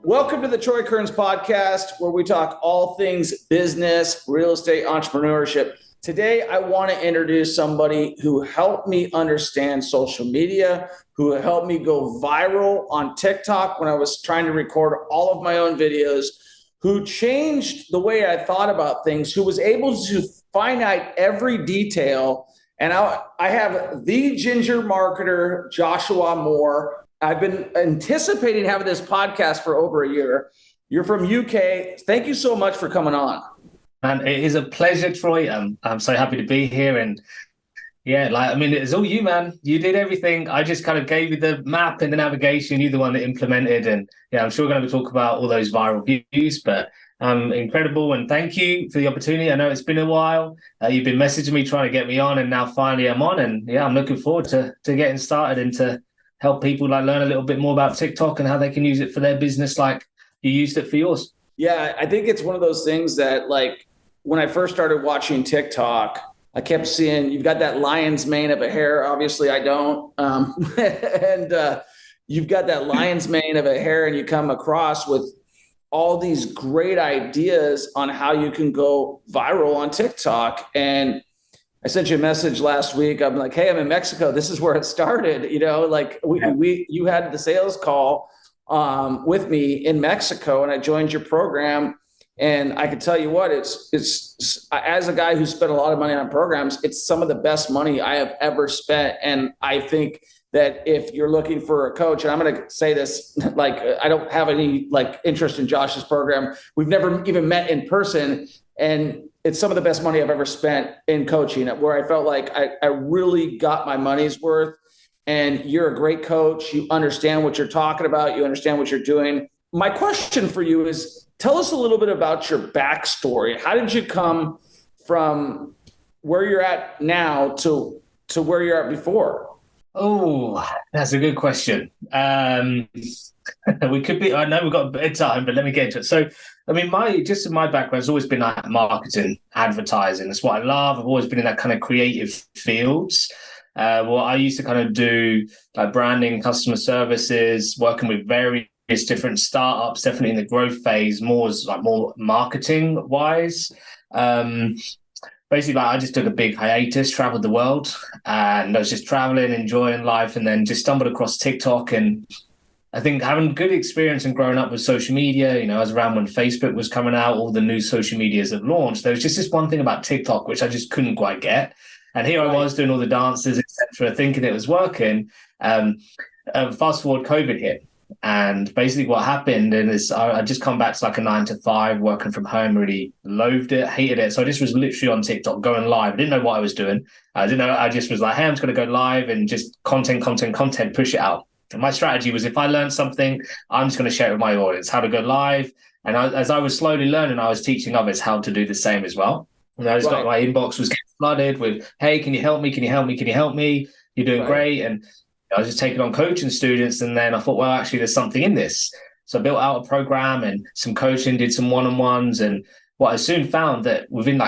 Welcome to the Troy Kearns podcast, where we talk all things business, real estate, entrepreneurship. Today, I want to introduce somebody who helped me understand social media, who helped me go viral on TikTok when I was trying to record all of my own videos, who changed the way I thought about things, who was able to find out every detail. And I have the ginger marketer, Joshua Moore. I've been anticipating having this podcast for over a year. You're from UK. Thank you so much for coming on. And it is a pleasure, Troy. I'm so happy to be here. And yeah, it's all you, man. You did everything. I just kind of gave you the map and the navigation. You're the one that implemented. And yeah, I'm sure we're going to talk about all those viral views, but incredible. And thank you for the opportunity. I know it's been a while. You've been messaging me, trying to get me on, and now finally I'm on. And yeah, I'm looking forward to getting started and to help people learn a little bit more about TikTok and how they can use it for their business like you used it for yours. Yeah, I think it's one of those things that when I first started watching TikTok, I kept seeing you've got that lion's mane of a hair. Obviously, I don't. You've got that lion's mane of a hair, and you come across with all these great ideas on how you can go viral on TikTok. And I sent you a message last week. I'm like, hey, I'm in Mexico. This is where it started. You had the sales call with me in Mexico, and I joined your program. And I can tell you what, it's as a guy who spent a lot of money on programs, it's some of the best money I have ever spent. And I think that if you're looking for a coach, and I'm going to say this, I don't have any interest in Josh's program. We've never even met in person, and it's some of the best money I've ever spent in coaching, where I felt like I really got my money's worth. And you're a great coach. You understand what you're talking about. You understand what you're doing. My question for you is, tell us a little bit about your backstory. How did you come from where you're at now to where you're at before? Oh, that's a good question. We could be, I know we've got a bit of time, but let me get into it. So, my background has always been marketing, advertising. That's what I love. I've always been in that kind of creative fields. I used to kind of do branding, customer services, working with various different startups, definitely in the growth phase, more marketing wise. Basically, I just took a big hiatus, traveled the world, and I was just traveling, enjoying life, and then just stumbled across TikTok. And I think having good experience and growing up with social media, I was around when Facebook was coming out, all the new social medias have launched. There was just this one thing about TikTok, which I just couldn't quite get. And here I was doing all the dances, etc., thinking it was working. Fast forward, COVID hit. And basically what happened is I just come back to a 9-to-5, working from home, really loathed it, hated it. So I just was literally on TikTok going live. I didn't know what I was doing. I didn't know. I just was like, hey, I'm just going to go live and just content, push it out. And my strategy was, if I learned something, I'm just going to share it with my audience, how to go live. And as I was slowly learning, I was teaching others how to do the same as well. And I just got my inbox was getting flooded with, hey, can you help me? Can you help me? Can you help me? You're doing great. And I was just taking on coaching students. And then I thought, well, actually, there's something in this. So I built out a program and some coaching, did some one-on-ones. And what I soon found that within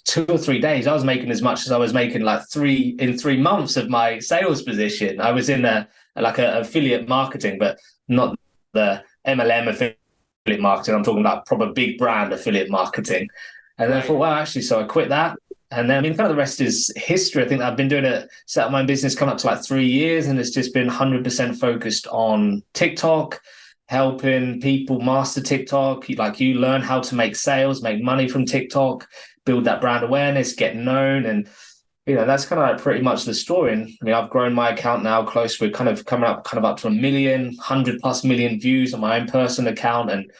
2 or 3 days, I was making as much as I was making in 3 months of my sales position. I was in a affiliate marketing, but not the MLM affiliate marketing. I'm talking about proper big brand affiliate marketing. And then I thought, well, actually, so I quit that. And then, kind of the rest is history. I think I've been doing it, set up my own business coming up to 3 years, and it's just been 100% focused on TikTok, helping people master TikTok, you learn how to make sales, make money from TikTok, build that brand awareness, get known. And, that's kind of pretty much the story. And, I've grown my account now close. We're kind of coming up to 1 million, 100+ million views on my own personal account, and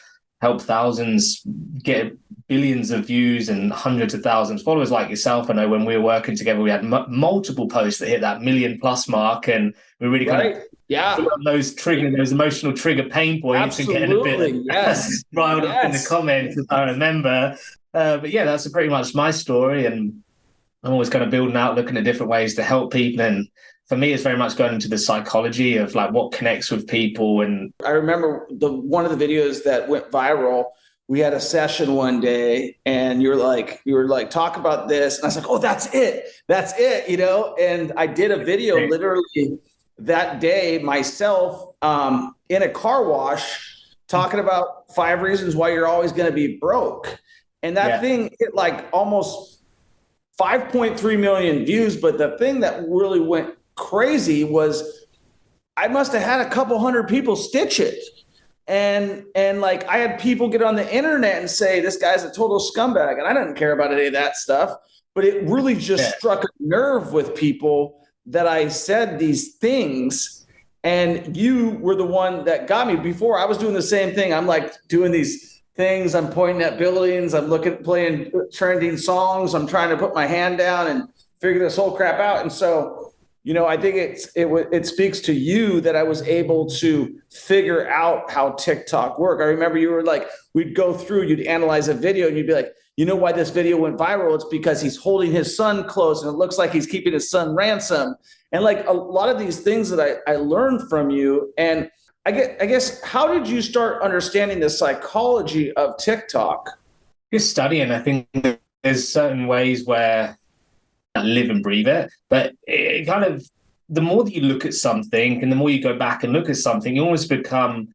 help thousands get billions of views and hundreds of thousands of followers like yourself. I know when we were working together, we had multiple posts that hit that 1 million+ mark, and we really kind of those emotional trigger pain points. Absolutely. And getting a bit riled up in the comments, as I remember. But yeah, that's pretty much my story, and I'm always kind of building out, looking at different ways to help people. And for me, it's very much going into the psychology of what connects with people. And I remember one of the videos that went viral. We had a session one day, and you were like, talk about this. And I was like, oh, that's it. And I did a video literally that day myself in a car wash talking about 5 reasons why you're always going to be broke. And that thing hit like almost 5.3 million views. But the thing that really went crazy was I must have had a couple hundred people stitch it. And like I had people get on the internet and say, this guy's a total scumbag. And I didn't care about any of that stuff. But it really just struck a nerve with people that I said these things. And you were the one that got me. Before I was doing the same thing. I'm like doing these things. I'm pointing at buildings. I'm playing trending songs. I'm trying to put my hand down and figure this whole crap out. And so, I think it speaks to you that I was able to figure out how TikTok worked. I remember you were like, we'd go through, you'd analyze a video and you'd be like, you know why this video went viral? It's because he's holding his son close and it looks like he's keeping his son ransom. And like a lot of these things that I learned from you. And I guess, how did you start understanding the psychology of TikTok? Just studying. I think there's certain ways where I live and breathe it, but it kind of, the more that you look at something and the more you go back and look at something, you almost become,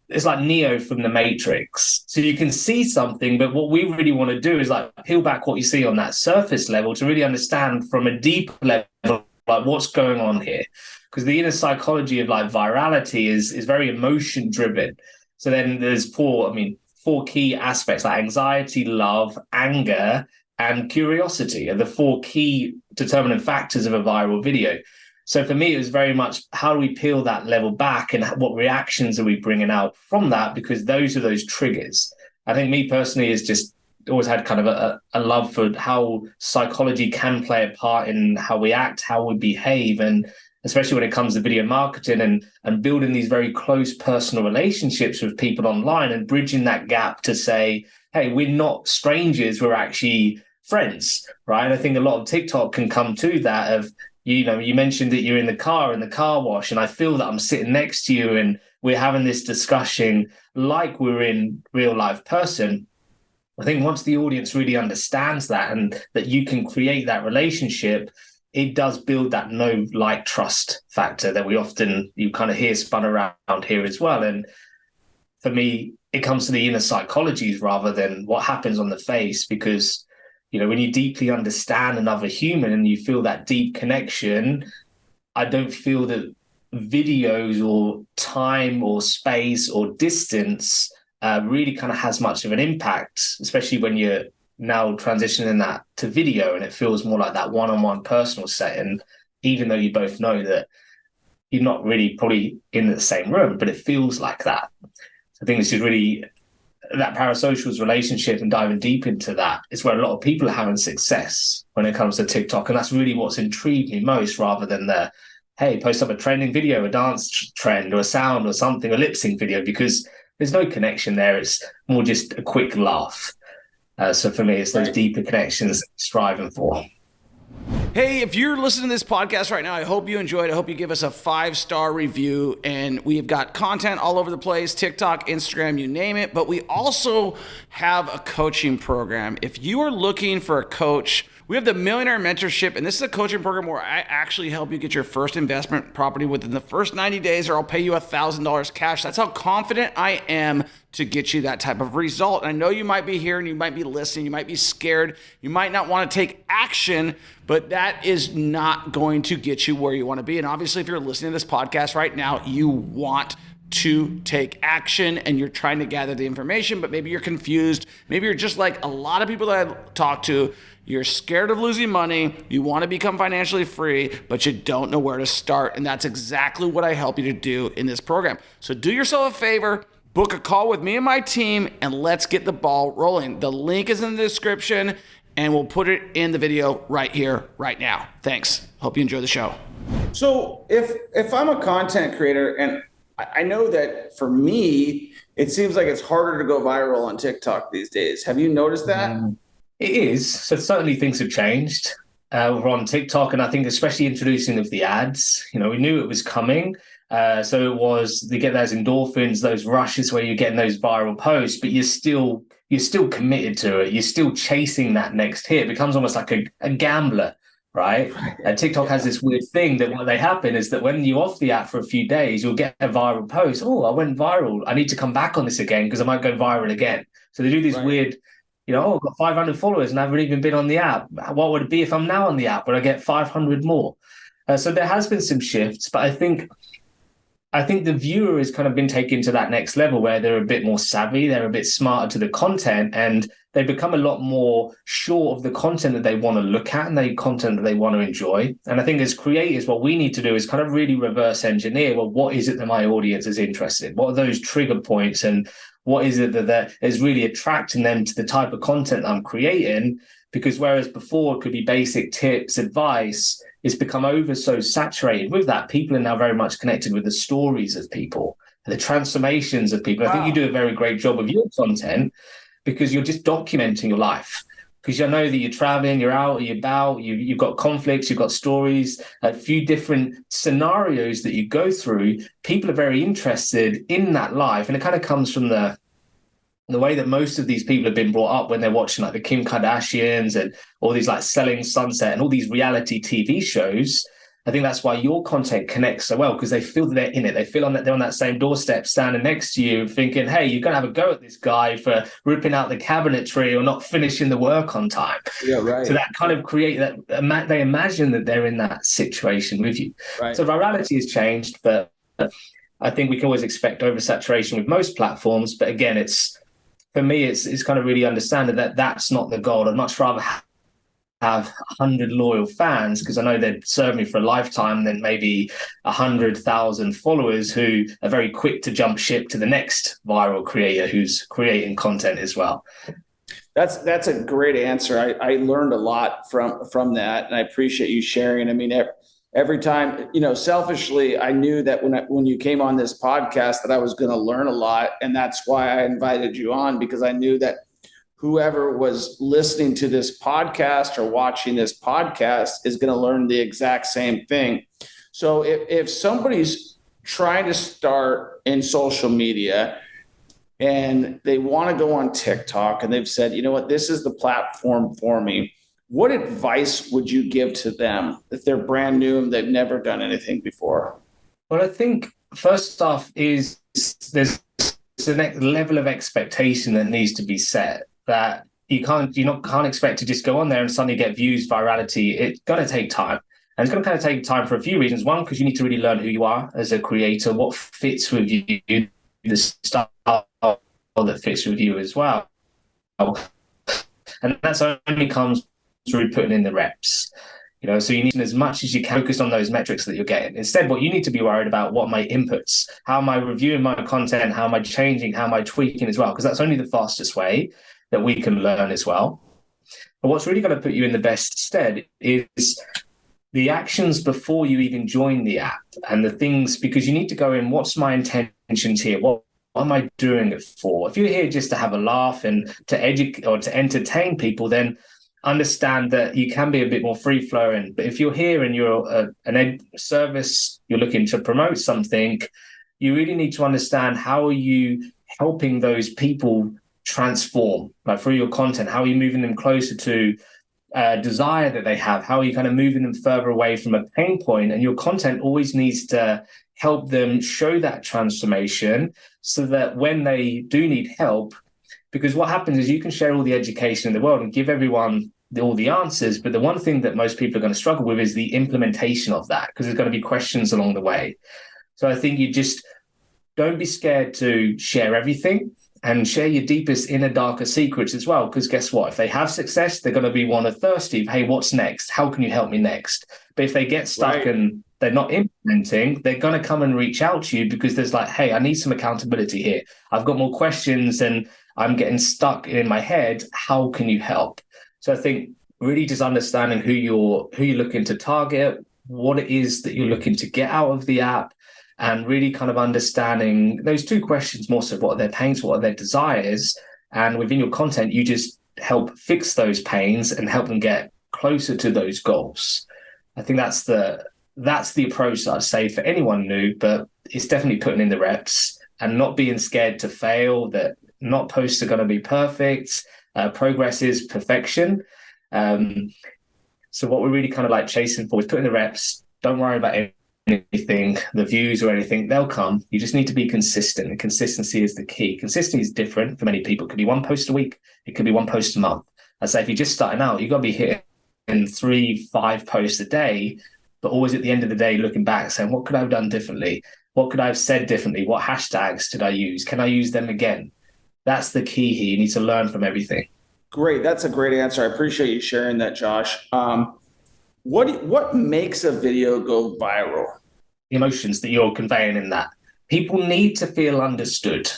it's like Neo from the Matrix. So you can see something, but what we really want to do is like peel back what you see on that surface level to really understand from a deep level, like what's going on here. Because the inner psychology of like virality is very emotion driven. So then there's four key aspects like anxiety, love, anger, and curiosity are the 4 key determining factors of a viral video. So for me, it was very much how do we peel that level back and what reactions are we bringing out from that? Because those are those triggers. I think me personally is just always had kind of a love for how psychology can play a part in how we act, how we behave, and especially when it comes to video marketing and building these very close personal relationships with people online and bridging that gap to say, hey, we're not strangers, we're actually friends, right? And I think a lot of TikTok can come to that of, you mentioned that you're in the car wash, and I feel that I'm sitting next to you and we're having this discussion like we're in real life person. I think once the audience really understands that and that you can create that relationship, it does build that know, like, trust factor that you kind of hear spun around here as well. And for me, it comes to the inner psychologies rather than what happens on the face, because when you deeply understand another human and you feel that deep connection, I don't feel that videos or time or space or distance really kind of has much of an impact, especially when you're now transitioning that to video and it feels more like that one-on-one personal setting, even though you both know that you're not really probably in the same room, but it feels like that. So I think this is really that parasocials relationship, and diving deep into that is where a lot of people are having success when it comes to TikTok. And that's really what's intrigued me most, rather than hey, post up a trending video, a dance trend or a sound or something, a lip sync video, because there's no connection there. It's more just a quick laugh. So for me, it's those deeper connections striving for. Hey, if you're listening to this podcast right now, I hope you enjoyed it. I hope you give us a 5-star review. And we've got content all over the place, TikTok, Instagram, you name it. But we also have a coaching program. If you are looking for a coach, we have the Millionaire Mentorship, and this is a coaching program where I actually help you get your first investment property within the first 90 days, or I'll pay you $1,000 cash. That's how confident I am to get you that type of result. And I know you might be here and you might be listening, you might be scared, you might not want to take action, but that is not going to get you where you want to be. And obviously, if you're listening to this podcast right now, you want to take action and you're trying to gather the information, but maybe you're confused. Maybe you're just like a lot of people that I talk to. You're scared of losing money. You want to become financially free, but you don't know where to start. And that's exactly what I help you to do in this program. So do yourself a favor, book a call with me and my team, and let's get the ball rolling. The link is in the description, and we'll put it in the video right here, right now. Thanks. Hope you enjoy the show. So if I'm a content creator, and I know that for me, it seems like it's harder to go viral on TikTok these days. Have you noticed that? It is. So certainly things have changed. We're on TikTok, and I think especially introducing of the ads, we knew it was coming. So it was to get those endorphins, those rushes where you're getting those viral posts, but you're still committed to it. You're still chasing that next hit. It becomes almost like a gambler right? And TikTok has this weird thing that what they happen is that when you're off the app for a few days, you'll get a viral post. Oh, I went viral. I need to come back on this again because I might go viral again. So they do these weird, oh, I've got 500 followers and I haven't even been on the app. What would it be if I'm now on the app? Would I get 500 more? So there has been some shifts, but I think the viewer has kind of been taken to that next level where they're a bit more savvy, they're a bit smarter to the content, and they become a lot more sure of the content that they want to look at and the content that they want to enjoy. And I think as creators, what we need to do is kind of really reverse engineer, well, what is it that my audience is interested in? What are those trigger points, and what is it that is really attracting them to the type of content I'm creating? Because whereas before it could be basic tips, advice, it's become over so saturated with that. People are now very much connected with the stories of people, the transformations of people. Wow. I think you do a very great job of your content because you're just documenting your life. Because you know that you're traveling, you're out, you're about, you've got conflicts, you've got stories, a few different scenarios that you go through. People are very interested in that life. And it kind of comes from the way that most of these people have been brought up when they're watching like the Kim Kardashians and all these like Selling Sunset and all these reality TV shows. I think that's why your content connects so well, because they feel that they're in it. They feel that they're on that same doorstep standing next to you thinking, hey, you're going to have a go at this guy for ripping out the cabinetry or not finishing the work on time. Yeah, right. So that kind of create that, they imagine that they're in that situation with you. Right. So virality has changed, but I think we can always expect oversaturation with most platforms. But again, for me, it's kind of really understanding that that's not the goal. I'd much rather have 100 loyal fans because I know they'd serve me for a lifetime than maybe 100,000 followers who are very quick to jump ship to the next viral creator who's creating content as well. That's a great answer. I learned a lot from that, and I appreciate you sharing. I mean, every time, selfishly, I knew that when you came on this podcast that I was going to learn a lot. And that's why I invited you on, because I knew that whoever was listening to this podcast or watching this podcast is going to learn the exact same thing. So if somebody's trying to start in social media and they want to go on TikTok and they've said, you know what, this is the platform for me, what advice would you give to them if they're brand new and they've never done anything before? Well, I think first off is there's a next level of expectation that needs to be set, that you can't expect to just go on there and suddenly get views, virality. It's going to take time. And it's going to kind of take time for a few reasons. One, because you need to really learn who you are as a creator, what fits with you, the style that fits with you as well. And that's only comes through putting in the reps. So you need as much as you can focus on those metrics that you're getting. Instead, what you need to be worried about, what are my inputs? How am I reviewing my content? How am I changing? How am I tweaking as well? Because that's only the fastest way that we can learn as well. But what's really going to put you in the best stead is the actions before you even join the app and the things, because you need to go in, what's my intentions here? What am I doing it for? If you're here just to have a laugh and to educate or to entertain people, then understand that you can be a bit more free flowing. But if you're here and you're an service, you're looking to promote something, you really need to understand how are you helping those people transform, like through your content. How are you moving them closer to desire that they have? How are you kind of moving them further away from a pain point? And your content always needs to help them show that transformation so that when they do need help, because what happens is you can share all the education in the world and give everyone all the answers, but the one thing that most people are going to struggle with is the implementation of that, because there's going to be questions along the way. So I think you just don't be scared to share everything and share your deepest inner darker secrets as well, because guess what? If they have success, they're going to be thirsty. Hey, what's next? How can you help me next? But if they get stuck and they're not implementing, they're going to come and reach out to you because there's like, hey, I need some accountability here. I've got more questions and I'm getting stuck in my head. How can you help? So I think really just understanding who you're looking to target, what it is that you're looking to get out of the app, and really kind of understanding those two questions more so: what are their pains, what are their desires? And within your content, you just help fix those pains and help them get closer to those goals. I think that's the approach that I'd say for anyone new, but it's definitely putting in the reps and not being scared to fail, that not posts are going to be perfect. Progress is perfection. So what we're really kind of like chasing for is putting the reps. Don't worry about anything, the views or anything, they'll come. You just need to be consistent, and consistency is the key. Consistency is different for many people. It could be one post a week, it could be one post a month. I say if you're just starting out, you've got to be hitting 3-5 posts a day, but always at the end of the day looking back saying, what could I have done differently? What could I have said differently? What hashtags did I use? Can I use them again? That's the key here. You need to learn from everything. Great. That's a great answer. I appreciate you sharing that, Josh. What makes a video go viral? The emotions that you're conveying in that. People need to feel understood.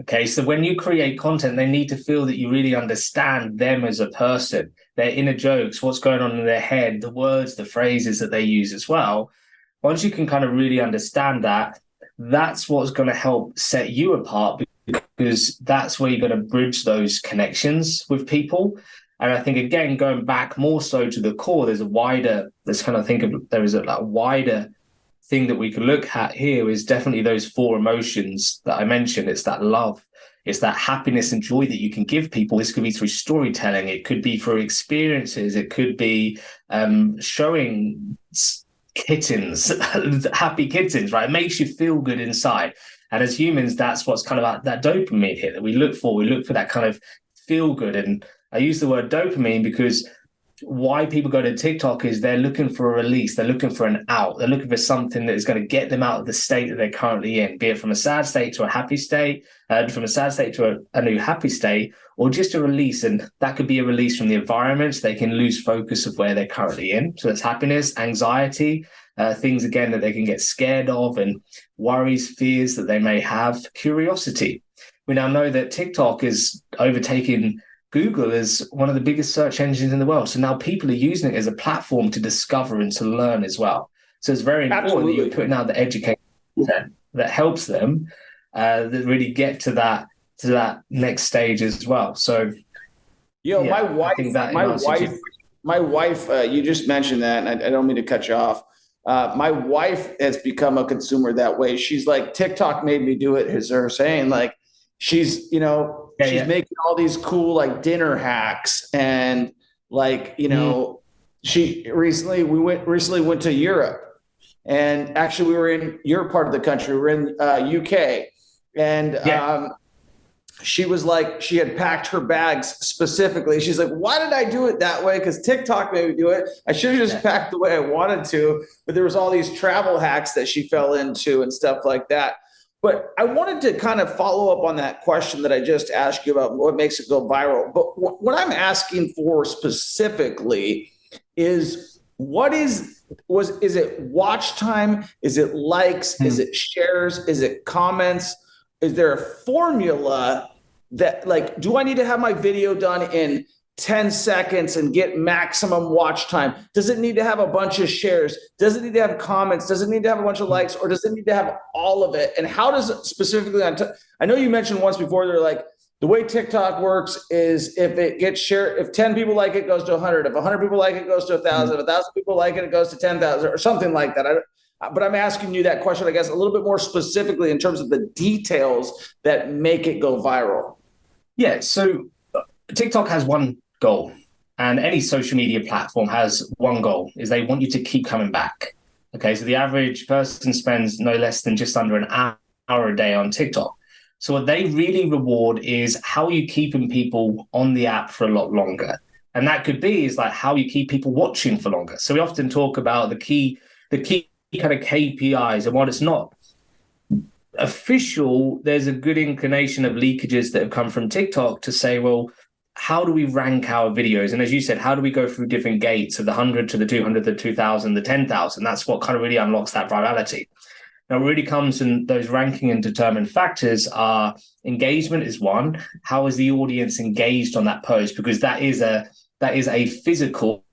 Okay, so when you create content, they need to feel that you really understand them as a person, their inner jokes, what's going on in their head, the words, the phrases that they use as well. Once you can kind of really understand that, that's what's going to help set you apart, because that's where you're going to bridge those connections with people. And I think, again, going back more so to the core, there is a wider thing that we can look at here is definitely those 4 emotions that I mentioned. It's that love, it's that happiness and joy that you can give people. This could be through storytelling, it could be through experiences, it could be showing kittens, happy kittens, right? It makes you feel good inside. And as humans, that's what's kind of like that dopamine here that we look for. We look for that kind of feel good. And I use the word dopamine because why people go to TikTok is they're looking for a release. They're looking for an out. They're looking for something that is going to get them out of the state that they're currently in, be it from a sad state to a happy state, from a sad state to a new happy state, or just a release. And that could be a release from the environment. So they can lose focus of where they're currently in. So it's happiness, anxiety, things, again, that they can get scared of, and worries, fears that they may have, curiosity. We now know that TikTok is overtaking Google is one of the biggest search engines in the world. So now people are using it as a platform to discover and to learn as well. So it's very important that you're putting out the education that helps them that really get to that next stage as well. So, my wife, you just mentioned that, and I don't mean to cut you off. My wife has become a consumer that way. She's like, TikTok made me do it, is her saying. Like, she's making all these cool like dinner hacks, and like, she recently went to Europe, and actually we were in your part of the country. We were in UK, and she was like, she had packed her bags specifically. She's like, why did I do it that way? Because TikTok made me do it. I should have just packed the way I wanted to, but there was all these travel hacks that she fell into and stuff like that. But I wanted to kind of follow up on that question that I just asked you about what makes it go viral. But what I'm asking for specifically is, is it watch time? Is it likes? Is it shares? Is it comments? Is there a formula that, like, do I need to have my video done in 10 seconds and get maximum watch time? Does it need to have a bunch of shares? Does it need to have comments? Does it need to have a bunch of likes? Or does it need to have all of it? And how does it specifically I know you mentioned once before, they're like, the way TikTok works is if it gets shared, if 10 people like it, it goes to 100. If 100 people like it, it goes to 1,000. If 1,000 people like it, it goes to 10,000 or something like that. But I'm asking you that question, I guess, a little bit more specifically in terms of the details that make it go viral. Yeah, so TikTok has one goal, and any social media platform has one goal, is they want you to keep coming back. Okay, so the average person spends no less than just under an hour a day on TikTok. So what they really reward is how you keeping people on the app for a lot longer. And that could be is like how you keep people watching for longer. So we often talk about the key kind of KPIs, and while it's not official, there's a good inclination of leakages that have come from TikTok to say, well, how do we rank our videos? And as you said, how do we go through different gates of the 100 to the 200, the 2,000, the 10,000? That's what kind of really unlocks that virality. Now, it really comes in those ranking and determined factors are engagement is one. How is the audience engaged on that post? Because that is a physical,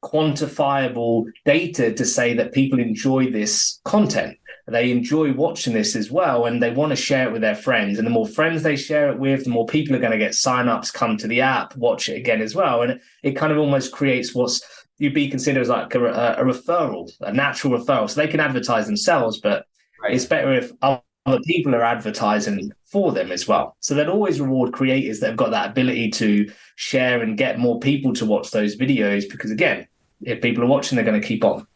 quantifiable data to say that people enjoy this content. They enjoy watching this as well, and they want to share it with their friends. And the more friends they share it with, the more people are going to get signups, come to the app, watch it again as well. And it kind of almost creates what's you'd be considered as like a referral, a natural referral. So they can advertise themselves, but it's better if other people are advertising for them as well. So they'd always reward creators that have got that ability to share and get more people to watch those videos, because again, If people are watching, they're going to keep on.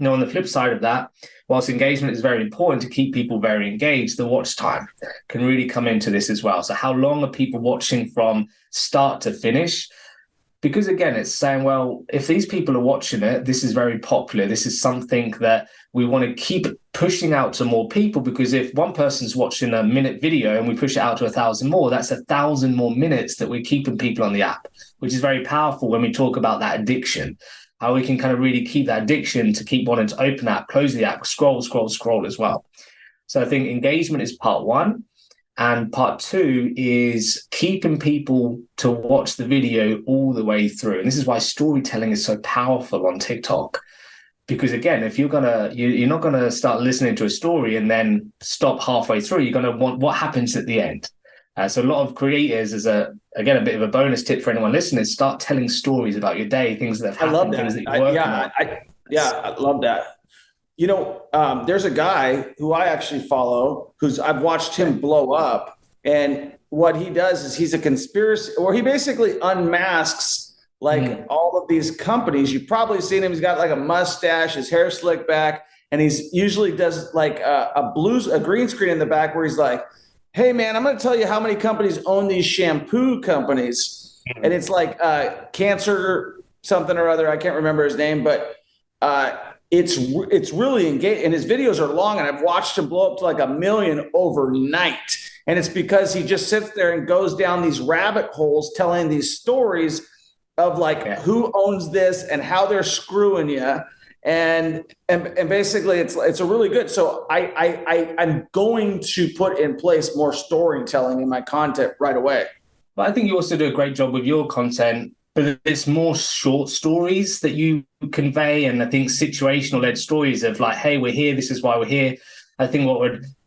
On the flip side of that, whilst engagement is very important to keep people very engaged, the watch time can really come into this as well. So how long are people watching from start to finish? Because again, it's saying, well, if these people are watching it, this is very popular. This is something that we want to keep pushing out to more people, because if one person's watching a minute video and we push it out to 1,000 more, that's 1,000 more minutes that we're keeping people on the app, which is very powerful when we talk about that addiction, how we can kind of really keep that addiction to keep wanting to open the app, close the app, scroll as well. So I think engagement is part one. And part two is keeping people to watch the video all the way through. And this is why storytelling is so powerful on TikTok. Because again, if you're not gonna start listening to a story and then stop halfway through, you're gonna want what happens at the end. So a lot of creators, as a bit of a bonus tip for anyone listening, start telling stories about your day, things that have happened, I love that. things that you're working on. I love that. There's a guy who I actually follow, I've watched him blow up. And what he does is he's a conspiracy, or he basically unmasks all of these companies. You've probably seen him. He's got like a mustache, his hair slicked back, and he's usually does like a green screen in the back where he's like, hey man, I'm going to tell you how many companies own these shampoo companies. And it's like Cancer something or other. I can't remember his name, but it's really engaging, and his videos are long, and I've watched him blow up to like 1 million overnight. And it's because he just sits there and goes down these rabbit holes telling these stories of who owns this and how they're screwing you. And basically it's a really good. So I'm going to put in place more storytelling in my content right away. But I think you also do a great job with your content, but it's more short stories that you convey. And I think situational led stories of like, hey, we're here. This is why we're here. I think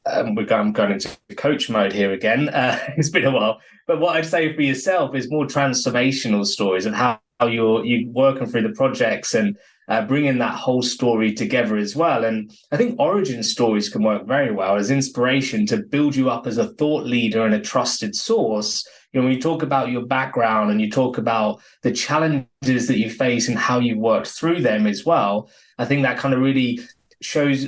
I'm going into coach mode here again. It's been a while. But what I'd say for yourself is more transformational stories of how you're working through the projects and bringing that whole story together as well. And I think origin stories can work very well as inspiration to build you up as a thought leader and a trusted source. When you talk about your background and you talk about the challenges that you face and how you worked through them as well, I think that kind of really shows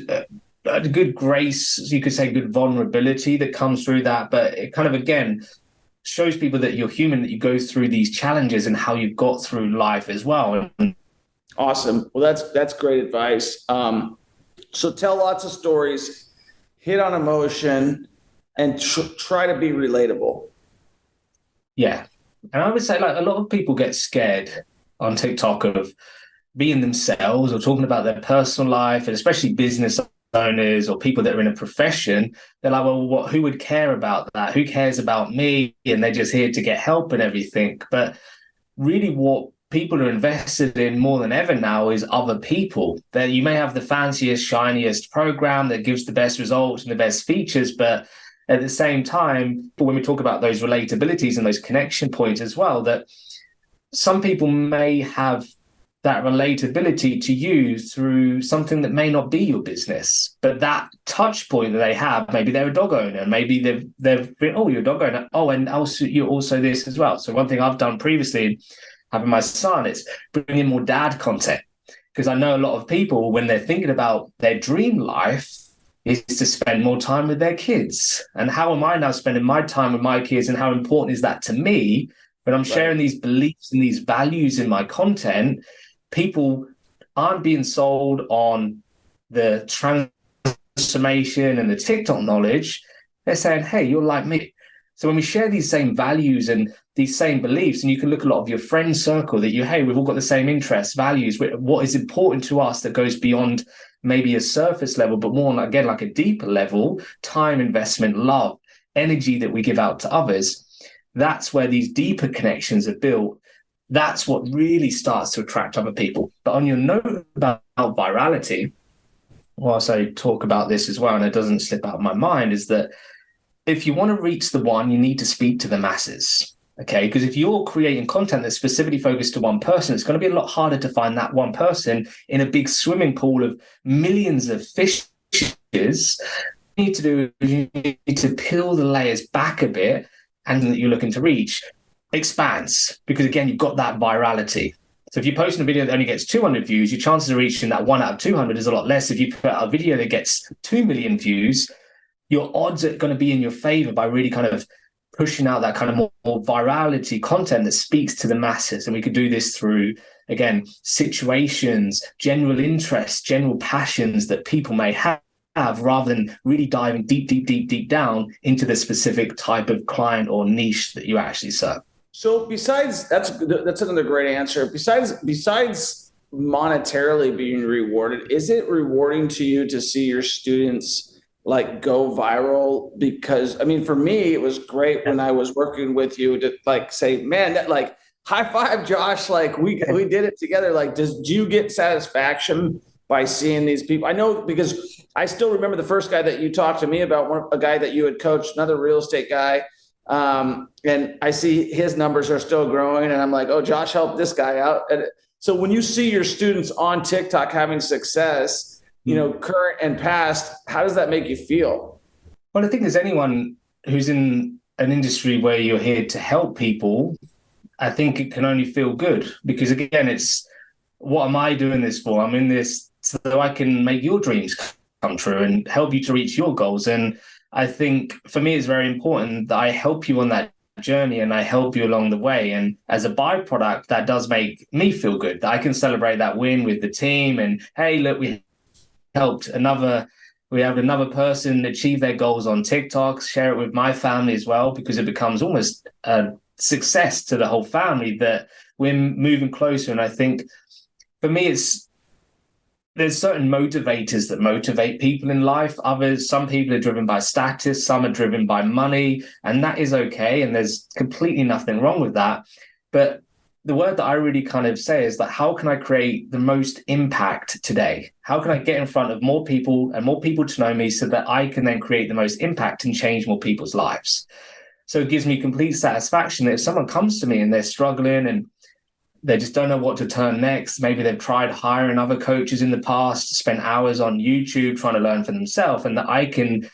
a good grace, you could say good vulnerability that comes through that. But it kind of, again, shows people that you're human, that you go through these challenges and how you've got through life as well. Awesome. Well, that's great advice. So tell lots of stories, hit on emotion, and try to be relatable. Yeah. And I would say a lot of people get scared on TikTok of being themselves or talking about their personal life, and especially business owners or people that are in a profession. They're like, well, who would care about that? Who cares about me? And they're just here to get help and everything. But really what people are invested in more than ever now is other people. That you may have the fanciest, shiniest program that gives the best results and the best features, but at the same time, when we talk about those relatabilities and those connection points as well, that some people may have that relatability to you through something that may not be your business, but that touch point that they have, maybe they're a dog owner, maybe they've been, oh, you're a dog owner, oh, and also you're also this as well. So one thing I've done previously, having my son, is bring in more dad content, because I know a lot of people, when they're thinking about their dream life, is to spend more time with their kids. And how am I now spending my time with my kids, and how important is that to me? When I'm sharing these beliefs and these values in my content, people aren't being sold on the transformation and the TikTok knowledge. They're saying, hey, you're like me. So when we share these same values and these same beliefs, and you can look at a lot of your friend circle that we've all got the same interests, values, what is important to us that goes beyond maybe a surface level, but more again, like a deeper level, time investment, love, energy that we give out to others. That's where these deeper connections are built. That's what really starts to attract other people. But on your note about virality, whilst I talk about this as well, and it doesn't slip out of my mind, is that if you want to reach the one, you need to speak to the masses. Okay, because if you're creating content that's specifically focused to one person, it's going to be a lot harder to find that one person in a big swimming pool of millions of fishes. What you need to do is you need to peel the layers back a bit, and that you're looking to reach expands, because again, you've got that virality. So if you post a video that only gets 200 views, your chances of reaching that 1 out of 200 is a lot less. If you put out a video that gets 2 million views, your odds are going to be in your favor by really kind of pushing out that kind of more virality content that speaks to the masses. And we could do this through, again, situations, general interests, general passions that people may have, rather than really diving deep down into the specific type of client or niche that you actually serve. So besides, that's another great answer. Besides monetarily being rewarded, is it rewarding to you to see your students like go viral? Because I mean, for me, it was great when I was working with you to like say, man, that like high five, Josh, like we did it together. Like, do you get satisfaction by seeing these people? I know, because I still remember the first guy that you talked to me about, a guy that you had coached, another real estate guy. And I see his numbers are still growing, and I'm like, oh, Josh helped this guy out. And so when you see your students on TikTok having success, you know, current and past, how does that make you feel? Well, I think as anyone who's in an industry where you're here to help people, I think it can only feel good, because again, it's, what am I doing this for? I'm in this so I can make your dreams come true and help you to reach your goals. And I think for me, it's very important that I help you on that journey and I help you along the way. And as a byproduct, that does make me feel good, that I can celebrate that win with the team. And hey, look, we have another person achieve their goals on TikTok, share it with my family as well, because it becomes almost a success to the whole family that we're moving closer. And I think for me, there's certain motivators that motivate people in life. Some people are driven by status, some are driven by money, and that is okay. And there's completely nothing wrong with that. But the word that I really kind of say is that, how can I create the most impact today? How can I get in front of more people and more people to know me so that I can then create the most impact and change more people's lives? So it gives me complete satisfaction that if someone comes to me and they're struggling and they just don't know what to turn next, maybe they've tried hiring other coaches in the past, spent hours on YouTube trying to learn for themselves, and that I can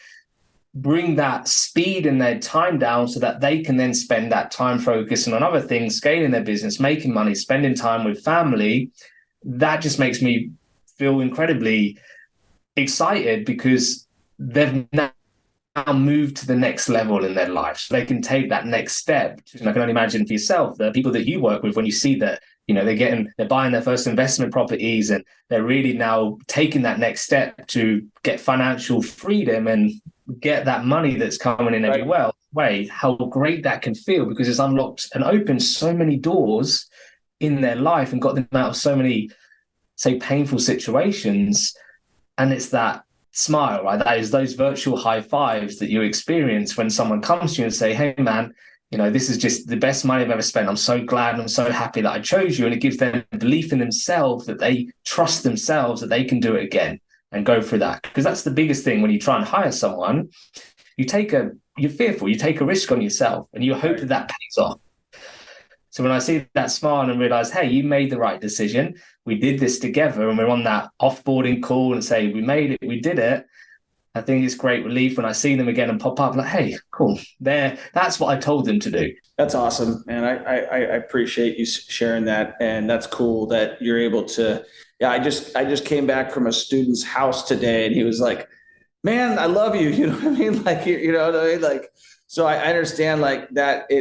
bring that speed and their time down so that they can then spend that time focusing on other things, scaling their business, making money, spending time with family. That just makes me feel incredibly excited, because they've now moved to the next level in their life. So they can take that next step. And I can only imagine for yourself, the people that you work with, when you see that, you know, they're buying their first investment properties and they're really now taking that next step to get financial freedom and get that money that's coming in every way, how great that can feel, because it's unlocked and opened so many doors in their life and got them out of so many, say, painful situations. And it's that smile, right? That is those virtual high fives that you experience when someone comes to you and say, hey man, you know, this is just the best money I've ever spent. I'm so glad and I'm so happy that I chose you. And it gives them belief in themselves, that they trust themselves, that they can do it again and go through that. Because that's the biggest thing when you try and hire someone. You're fearful, you take a risk on yourself and you hope that pays off. So when I see that smile and realize, hey, you made the right decision, we did this together, and we're on that offboarding call and say, we made it, we did it, I think it's great relief when I see them again and pop up like, hey, cool, that's what I told them to do. That's awesome, man. I appreciate you sharing that. And that's cool that you're able to, I just came back from a student's house today and he was like, man, I love you. You know what I mean? Like, you know what I mean? Like, so I understand like that.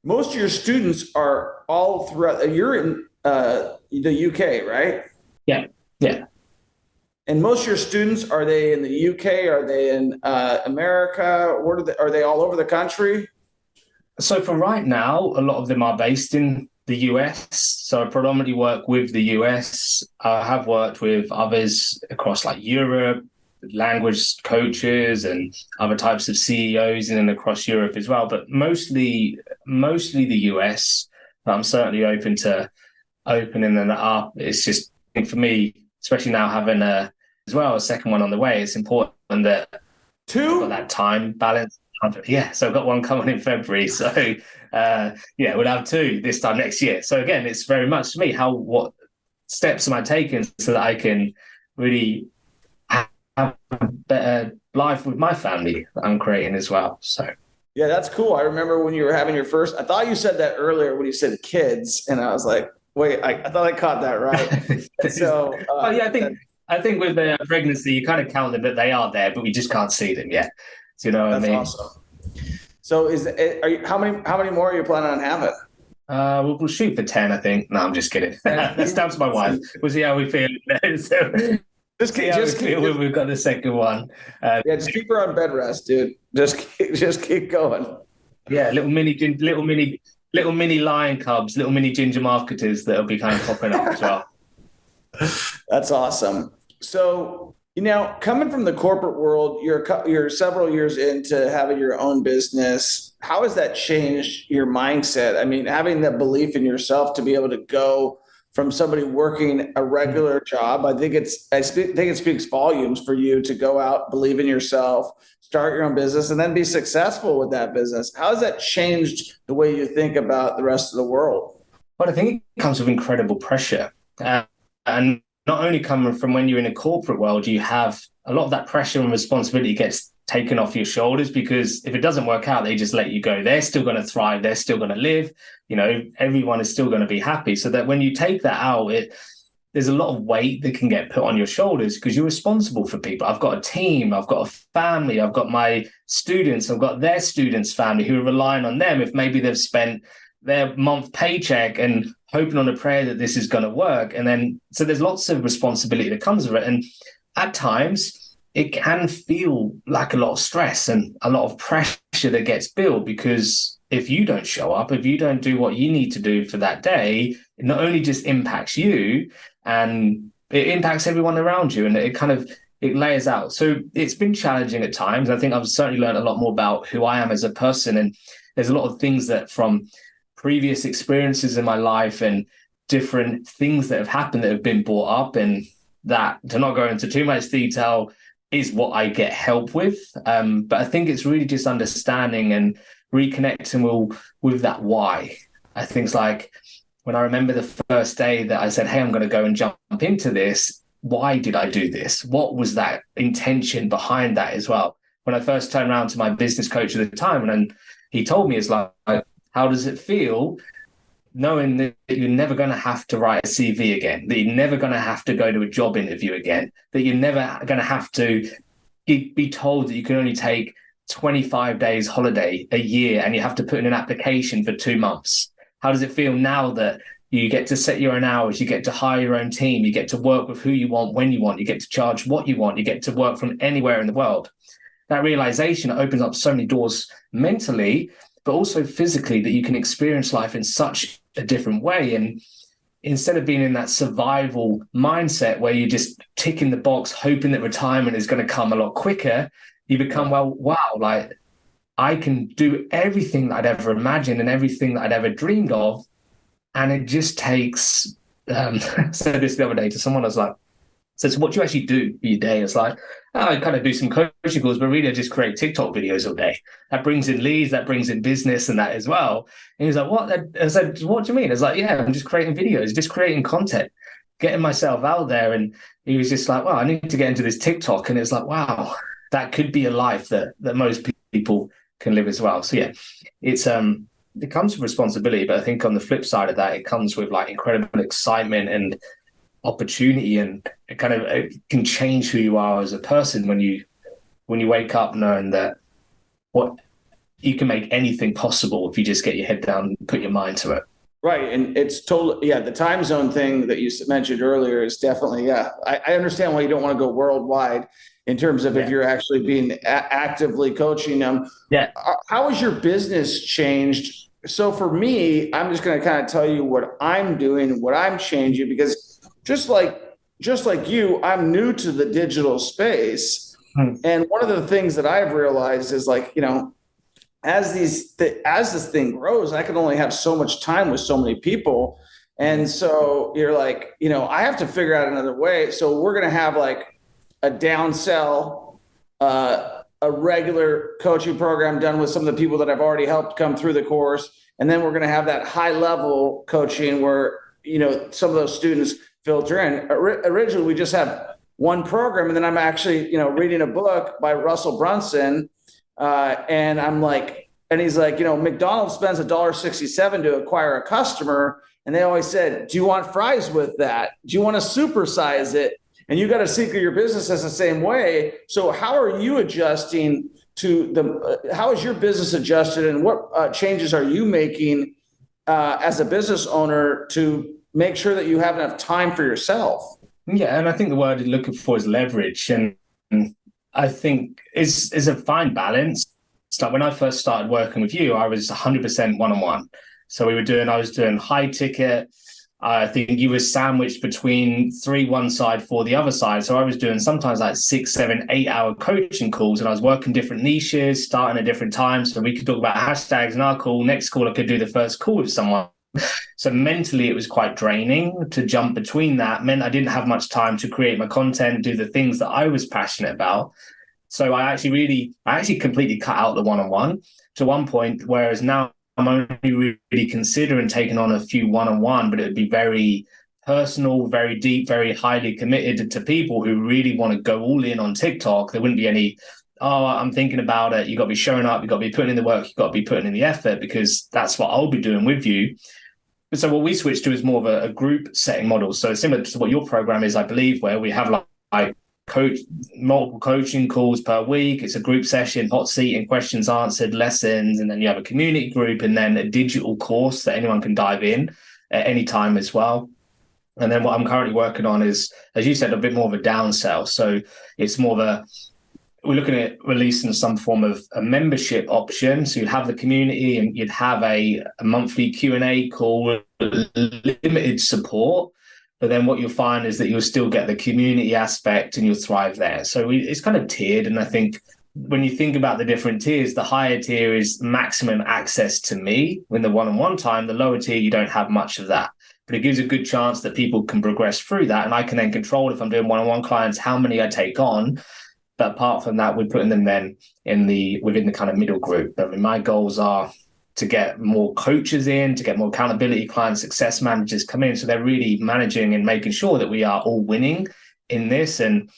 Most of your students are all throughout. You're in the UK, right? Yeah. And most of your students, are they in the UK? Are they in America? Are they all over the country? So for right now, a lot of them are based in the US. So I predominantly work with the US. I have worked with others across like Europe, language coaches and other types of CEOs and then across Europe as well, but mostly the US. I'm certainly open to opening that up. It's just, I think for me, especially now having a second one on the way, it's important that I've got that time balance. Yeah, so I've got one coming in February. So we'll have two this time next year. So again, it's very much to me, what steps am I taking so that I can really have a better life with my family that I'm creating as well. So Yeah, that's cool. I remember when you were having your first, I thought you said that earlier when you said kids. And I was like, wait, I thought I caught that right. So Well, yeah, I think with the pregnancy, you kind of count them that they are there, but we just can't see them yet. Do you know what I that's mean? awesome. So how many more are you planning on having? We'll shoot for 10, I think. No, I'm just kidding. That's down to my wife. We'll see how we feel. So, Just see keep, how we just keep, feel when we've got the second one. yeah, just keep her on bed rest, dude. Just keep going. Yeah, little mini lion cubs, little mini ginger marketers that'll be kind of popping up as well. That's awesome. So, coming from the corporate world, you're several years into having your own business. How has that changed your mindset? I mean, having that belief in yourself to be able to go from somebody working a regular job, I think it speaks volumes for you to go out, believe in yourself, start your own business, and then be successful with that business. How has that changed the way you think about the rest of the world? But I think it comes with incredible pressure. And not only coming from when you're in a corporate world, you have a lot of that pressure and responsibility gets taken off your shoulders, because if it doesn't work out, they just let you go. They're still going to thrive. They're still going to live. Everyone is still going to be happy. So that when you take that out, there's a lot of weight that can get put on your shoulders because you're responsible for people. I've got a team, I've got a family, I've got my students, I've got their students' family who are relying on them if maybe they've spent their month paycheck and hoping on a prayer that this is going to work. And then, so there's lots of responsibility that comes with it. And at times it can feel like a lot of stress and a lot of pressure that gets built, because if you don't show up, if you don't do what you need to do for that day, it not only just impacts you, and it impacts everyone around you, and it layers out. So it's been challenging at times. I think I've certainly learned a lot more about who I am as a person. And there's a lot of things that from previous experiences in my life and different things that have happened that have been brought up, and that, to not go into too much detail, is what I get help with. But I think it's really just understanding and reconnecting with that why. I think it's like when I remember the first day that I said, hey, I'm going to go and jump into this. Why did I do this? What was that intention behind that as well? When I first turned around to my business coach at the time, and then he told me, it's like, how does it feel knowing that you're never going to have to write a CV again, that you're never going to have to go to a job interview again, that you're never going to have to be told that you can only take 25 days holiday a year and you have to put in an application for 2 months? How does it feel now that you get to set your own hours, you get to hire your own team, you get to work with who you want, when you want, you get to charge what you want, you get to work from anywhere in the world? That realization opens up so many doors mentally, but also physically, that you can experience life in such a different way. And instead of being in that survival mindset where you're just ticking the box, hoping that retirement is going to come a lot quicker, you become, well, wow, like I can do everything that I'd ever imagined and everything that I'd ever dreamed of. And it just takes, I said this the other day to someone, I was like, so what do you actually do for your day? It's like, I kind of do some coaching calls, but really I just create TikTok videos all day. That brings in leads, that brings in business and that as well. And he's like, what? I said, what do you mean? It's like, yeah, I'm just creating videos, just creating content, getting myself out there. And he was just like, well, I need to get into this TikTok. And it's like, wow, that could be a life that most people can live as well. So yeah, it comes with responsibility, but I think on the flip side of that, it comes with like incredible excitement and opportunity, and it can change who you are as a person when you wake up knowing that what you can make anything possible if you just get your head down and put your mind to it. Right. And it's totally, yeah, the time zone thing that you mentioned earlier is definitely, yeah, I understand why you don't want to go worldwide in terms of if you're actually being actively coaching them. Yeah. How has your business changed? So for me, I'm just going to kind of tell you what I'm doing, what I'm changing, because just like you, I'm new to the digital space. And one of the things that I've realized is like, as this thing grows, I can only have so much time with so many people. And so you're like, I have to figure out another way. So we're going to have like a downsell, a regular coaching program done with some of the people that I've already helped come through the course. And then we're going to have that high level coaching where, some of those students filter in. Originally, we just had one program, and then I'm actually, reading a book by Russell Brunson. And I'm like, And he's like, McDonald's spends $1.67 to acquire a customer. And they always said, do you want fries with that? Do you want to supersize it? And you got to think of your business as the same way. So how are you adjusting to how is your business adjusted, and what changes are you making as a business owner to make sure that you have enough time for yourself? Yeah. And I think the word you're looking for is leverage. And I think is a fine balance. So when I first started working with you, I was 100% one-on-one. So I was doing high ticket. I think you were sandwiched between 3 one side, 4 the other side. So I was doing sometimes like 6, 7, 8-hour coaching calls, and I was working different niches, starting at different times. So we could talk about hashtags in our call. Next call, I could do the first call with someone. So mentally, it was quite draining to jump between that. It meant I didn't have much time to create my content, do the things that I was passionate about. So I actually completely cut out the one-on-one to one point, whereas now I'm only really considering taking on a few one-on-one, but it would be very personal, very deep, very highly committed to people who really want to go all in on TikTok. There wouldn't be any, I'm thinking about it. You've got to be showing up. You've got to be putting in the work. You've got to be putting in the effort, because that's what I'll be doing with you. So what we switched to is more of a group setting model. So similar to what your program is, I believe, where we have like multiple coaching calls per week. It's a group session, hot seat and questions answered, lessons, and then you have a community group, and then a digital course that anyone can dive in at any time as well. And then what I'm currently working on is, as you said, a bit more of a downsell. So it's more of we're looking at releasing some form of a membership option. So you'd have the community, and you'd have a monthly Q&A call with limited support. But then what you'll find is that you'll still get the community aspect, and you'll thrive there. So it's kind of tiered. And I think when you think about the different tiers, the higher tier is maximum access to me. In the one-on-one time, the lower tier, you don't have much of that. But it gives a good chance that people can progress through that. And I can then control, if I'm doing one-on-one clients, how many I take on. But apart from that, we're putting them then within the kind of middle group. I mean, my goals are to get more coaches in, to get more accountability client success managers come in. So they're really managing and making sure that we are all winning in this. And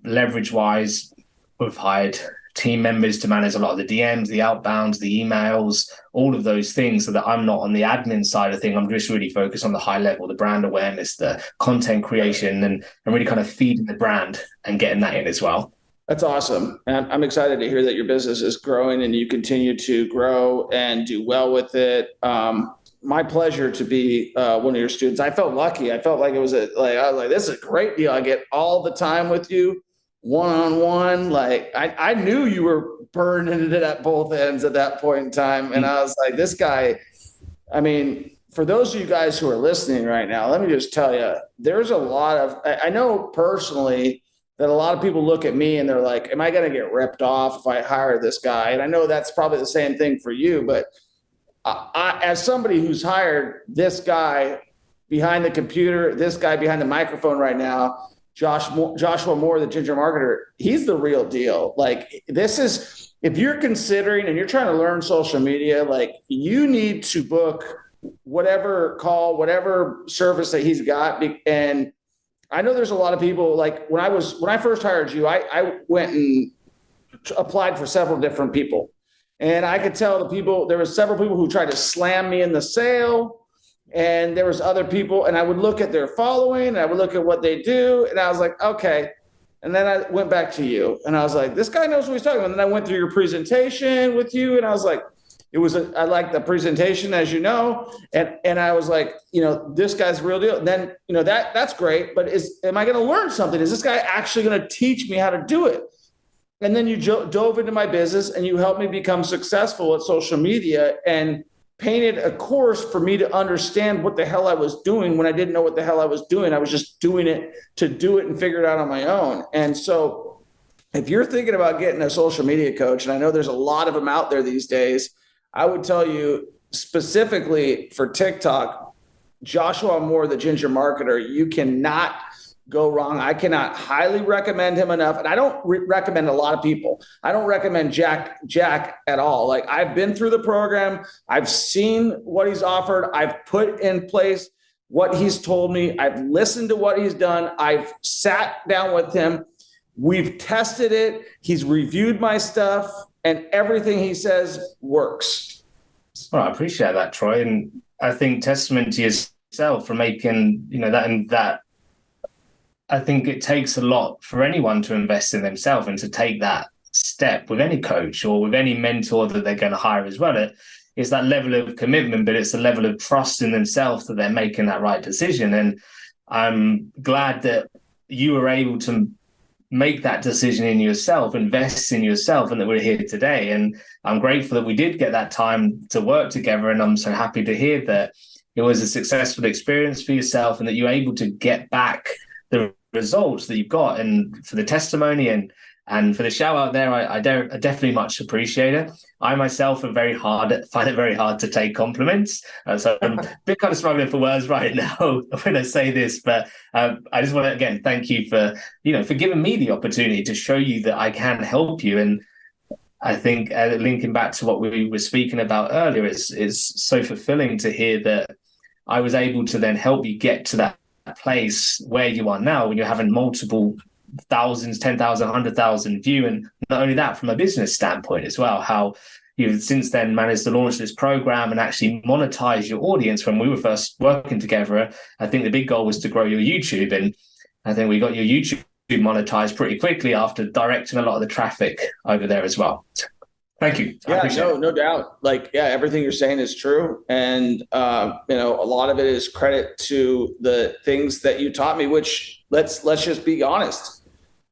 leverage wise, we've hired team members to manage a lot of the DMs, the outbounds, the emails, all of those things, so that I'm not on the admin side of things. I'm just really focused on the high level, the brand awareness, the content creation, and really kind of feeding the brand and getting that in as well. That's awesome. And I'm excited to hear that your business is growing and you continue to grow and do well with it. My pleasure to be one of your students. I felt lucky. I felt like I was like, this is a great deal. I get all the time with you, one-on-one. Like I knew you were burning it at both ends at that point in time. And I was like, this guy, I mean, for those of you guys who are listening right now, let me just tell you, there's a lot of, I know personally that a lot of people look at me and they're like, am I going to get ripped off if I hire this guy? And I know that's probably the same thing for you, but I, as somebody who's hired this guy behind the computer, this guy behind the microphone right now, Joshua Moore, the ginger marketer, he's the real deal. Like, this is, if you're considering and you're trying to learn social media, like, you need to book whatever call, whatever service that he's got. And I know there's a lot of people, like when I first hired you, I went and applied for several different people. And I could tell there was several people who tried to slam me in the sale. And there was other people, and I would look at their following, and I would look at what they do. And I was like, okay. And then I went back to you and I was like, this guy knows what he's talking about. And then I went through your presentation with you, and I was like, I liked the presentation, as you know, and I was like, this guy's the real deal. And then, that's great, but am I going to learn something? Is this guy actually going to teach me how to do it? And then you dove into my business and you helped me become successful at social media and painted a course for me to understand what the hell I was doing when I didn't know what the hell I was doing. I was just doing it to do it and figure it out on my own. And so if you're thinking about getting a social media coach, and I know there's a lot of them out there these days, I would tell you specifically for TikTok, Joshua Moore, the ginger marketer, you cannot go wrong. I cannot highly recommend him enough. And I don't recommend a lot of people. I don't recommend Jack at all. Like, I've been through the program. I've seen what he's offered. I've put in place what he's told me. I've listened to what he's done. I've sat down with him. We've tested it. He's reviewed my stuff. and everything he says works. Well, I appreciate that, Troy. And I think testament to yourself for making, that I think it takes a lot for anyone to invest in themselves and to take that step with any coach or with any mentor that they're going to hire as well. It's that level of commitment, but it's a level of trust in themselves that they're making that right decision. And I'm glad that you were able to make that decision in yourself, invest in yourself, and that we're here today. And I'm grateful that we did get that time to work together. And I'm so happy to hear that it was a successful experience for yourself and that you're able to get back the results that you've got. And for the testimony and for the shout out there, I definitely much appreciate it. I myself find it very hard to take compliments. So I'm a bit kind of struggling for words right now when I say this, but I just want to, again, thank you for giving me the opportunity to show you that I can help you. And I think linking back to what we were speaking about earlier, it's so fulfilling to hear that I was able to then help you get to that place where you are now when you're having multiple thousands, 10,000, 100,000 view. And not only that, from a business standpoint as well, how you've since then managed to launch this program and actually monetize your audience. When we were first working together, I think the big goal was to grow your YouTube. And I think we got your YouTube monetized pretty quickly after directing a lot of the traffic over there as well. Thank you. Yeah, no doubt. Everything you're saying is true. And, a lot of it is credit to the things that you taught me, which let's just be honest.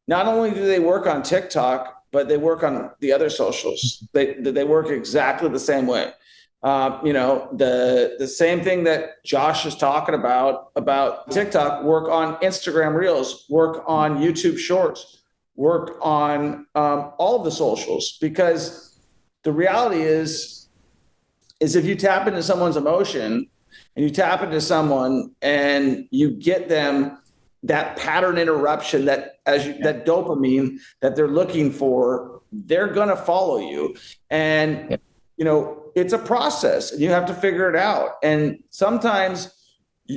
Not only do they work on TikTok, but they work on the other socials. They work exactly the same way. The same thing that Josh is talking about TikTok, work on Instagram Reels, work on YouTube Shorts, work on all of the socials, because the reality is if you tap into someone's emotion and you tap into someone and you get them that pattern interruption, that dopamine that they're looking for, they're going to follow you. And, it's a process and you have to figure it out. And sometimes,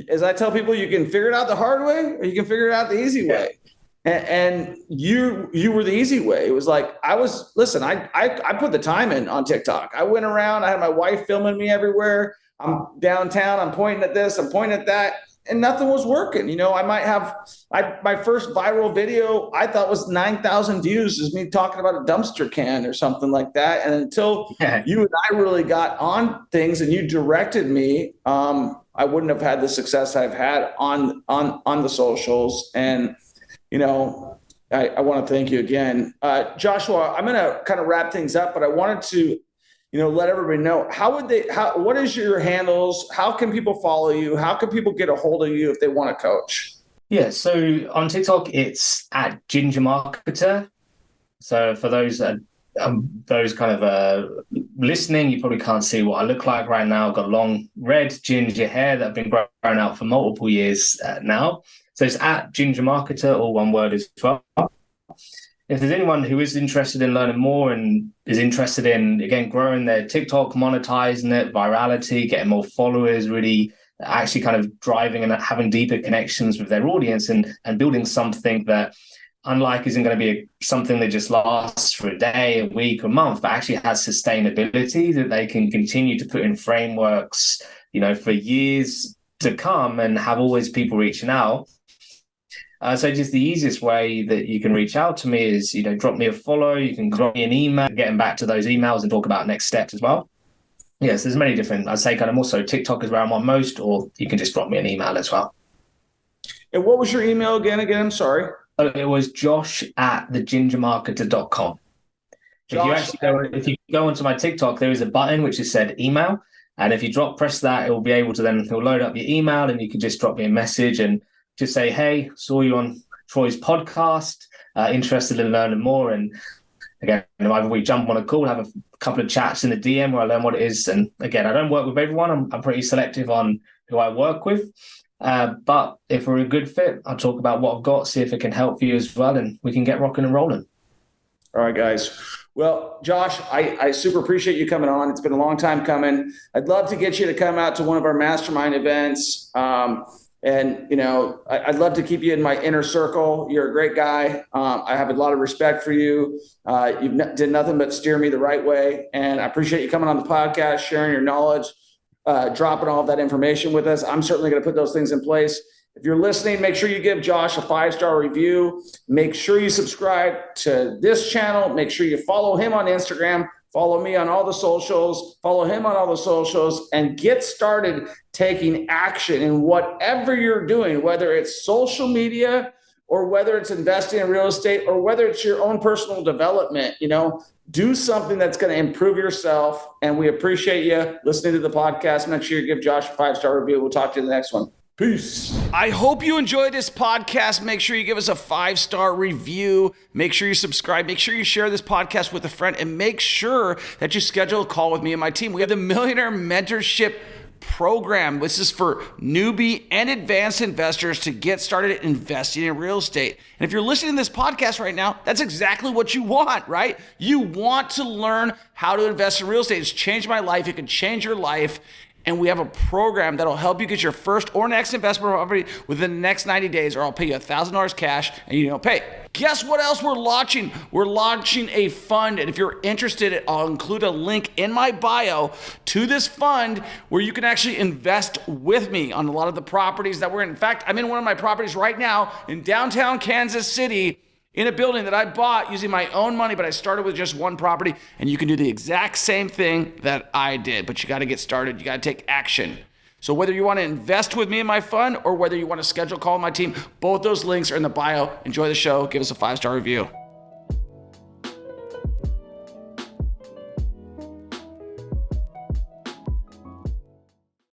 as I tell people, you can figure it out the hard way or you can figure it out the easy way. And you were the easy way. It was like, I put the time in on TikTok. I went around, I had my wife filming me everywhere. I'm downtown, I'm pointing at this, I'm pointing at that, and nothing was working. I might have my first viral video I thought was 9,000 views, is me talking about a dumpster can or something like that. And until you and I really got on things and you directed me, I wouldn't have had the success I've had on the socials. And I want to thank you again. Joshua, I'm going to kind of wrap things up, but I wanted to, let everybody know, what is your handles? How can people follow you? How can people get a hold of you if they want to coach? Yeah. So on TikTok, it's at Ginger Marketer. So for those listening, you probably can't see what I look like right now. I've got long red ginger hair that I've been growing out for multiple years now. So it's at Ginger Marketer, all one word as well. If there's anyone who is interested in learning more and is interested in, again, growing their TikTok, monetizing it, virality, getting more followers, really actually kind of driving and having deeper connections with their audience and building something that, unlike, isn't going to be something that just lasts for a day, a week, a month, but actually has sustainability, that they can continue to put in frameworks, for years to come and have always people reaching out. So just the easiest way that you can reach out to me is, drop me a follow. You can drop me an email, getting back to those emails and talk about next steps as well. Yes, there's many different, I'd say kind of also TikTok is where I'm on most, or you can just drop me an email as well. And what was your email again? I'm sorry. It was josh@thegingermarketer.com. If you go onto my TikTok, there is a button which is said email. And if you press that, it'll load up your email and you can just drop me a message and just say, hey, saw you on Troy's podcast, interested in learning more. And again, either we jump on a call, have a couple of chats in the DM where I learn what it is. And again, I don't work with everyone. I'm pretty selective on who I work with. But if we're a good fit, I'll talk about what I've got, see if it can help you as well, and we can get rocking and rolling. All right, guys. Well, Josh, I super appreciate you coming on. It's been a long time coming. I'd love to get you to come out to one of our mastermind events. And, I'd love to keep you in my inner circle. You're a great guy. I have a lot of respect for you. You did nothing but steer me the right way. And I appreciate you coming on the podcast, sharing your knowledge, dropping all of that information with us. I'm certainly going to put those things in place. If you're listening, make sure you give Josh a 5-star review. Make sure you subscribe to this channel. Make sure you follow him on Instagram. Follow me on all the socials. Follow him on all the socials, and get started taking action in whatever you're doing, whether it's social media or whether it's investing in real estate or whether it's your own personal development. Do something that's going to improve yourself. And we appreciate you listening to the podcast. Make sure you give Josh a 5-star review. We'll talk to you in the next one. Peace. I hope you enjoyed this podcast. Make sure you give us a 5-star review. Make sure you subscribe. Make sure you share this podcast with a friend, and make sure that you schedule a call with me and my team. We have the Millionaire Mentorship Program. This is for newbie and advanced investors to get started investing in real estate. And if you're listening to this podcast right now, that's exactly what you want, right? You want to learn how to invest in real estate. It's changed my life. It can change your life. And we have a program that'll help you get your first or next investment property within the next 90 days, or I'll pay you $1,000 cash and you don't pay. Guess what else we're launching? We're launching a fund. And if you're interested, I'll include a link in my bio to this fund where you can actually invest with me on a lot of the properties that we're in. In fact, I'm in one of my properties right now in downtown Kansas City, in a building that I bought using my own money, but I started with just one property, and you can do the exact same thing that I did, but you got to get started. You got to take action. So whether you want to invest with me in my fund or whether you want to schedule a call with my team, both those links are in the bio. Enjoy the show. Give us a 5-star review.